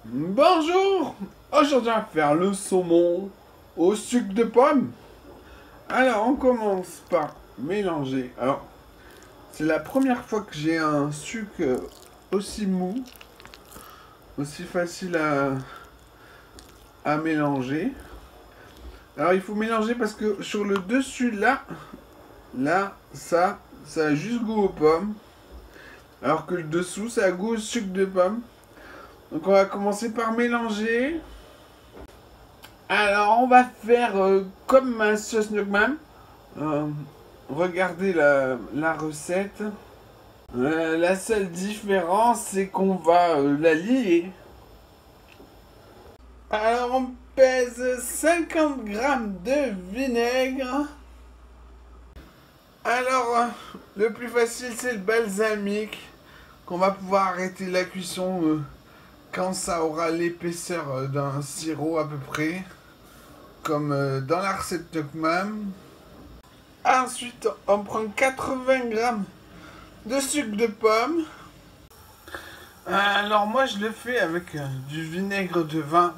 Bonjour! Aujourd'hui, on va faire le saumon au sucre de pomme. Alors, on commence par mélanger. Alors, c'est la première fois que j'ai un sucre aussi mou, aussi facile à mélanger. Alors, il faut mélanger parce que sur le dessus, ça a juste goût aux pommes. Alors que le dessous, ça a goût au sucre de pomme. Donc, on va commencer par mélanger. Alors, on va faire comme ma sauce Nukman. Euh, regardez la recette. La seule différence, c'est qu'on va la lier. Alors, on pèse 50 grammes de vinaigre. Alors, le plus facile, c'est le balsamique. Qu'on va pouvoir arrêter la cuisson quand ça aura l'épaisseur d'un sirop à peu près. Comme dans la recette Nukman. Ensuite, on prend 80 grammes de sucre de pomme. Alors moi, je le fais avec du vinaigre de vin.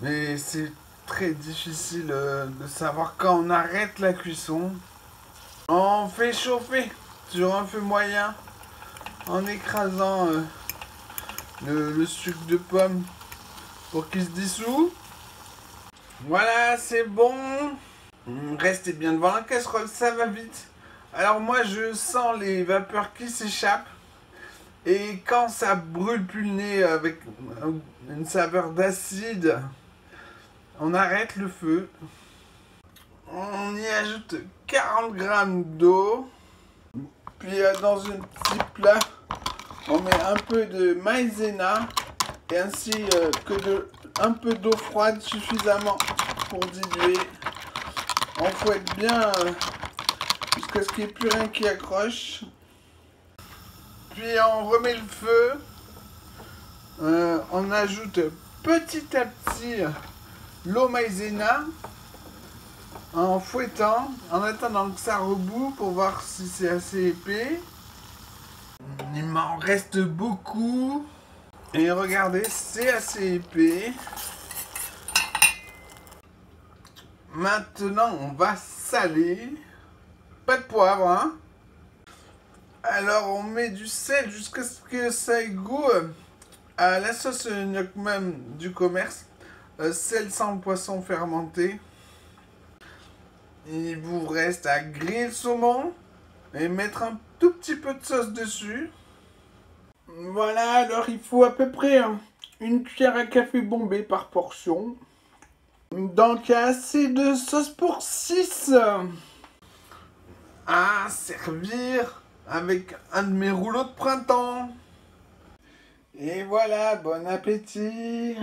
Mais c'est très difficile de savoir quand on arrête la cuisson. On fait chauffer sur un feu moyen en écrasant le sucre de pomme pour qu'il se dissout. Voilà, c'est bon. Restez bien devant la casserole, ça va vite. Alors moi je sens les vapeurs qui s'échappent. Et quand ça brûle plus le nez avec une saveur d'acide, on arrête le feu. On y ajoute 40 grammes d'eau. Puis dans un petit plat, on met un peu de maïzena. Et ainsi que un peu d'eau froide suffisamment pour diluer. On fouette bien jusqu'à ce qu'il n'y ait plus rien qui accroche. Puis on remet le feu. On ajoute petit à petit l'eau maïzena en fouettant, en attendant que ça reboue pour voir si c'est assez épais. Il m'en reste beaucoup. Et regardez, c'est assez épais. Maintenant, on va saler. Pas de poivre, hein. Alors, on met du sel jusqu'à ce que ça ait goût à la sauce Nukman du commerce. Sel sans poisson fermenté. Il vous reste à griller le saumon et mettre un tout petit peu de sauce dessus. Voilà, alors il faut à peu près une cuillère à café bombée par portion. Donc, assez de sauce pour 6 à servir avec un de mes rouleaux de printemps. Et voilà, bon appétit!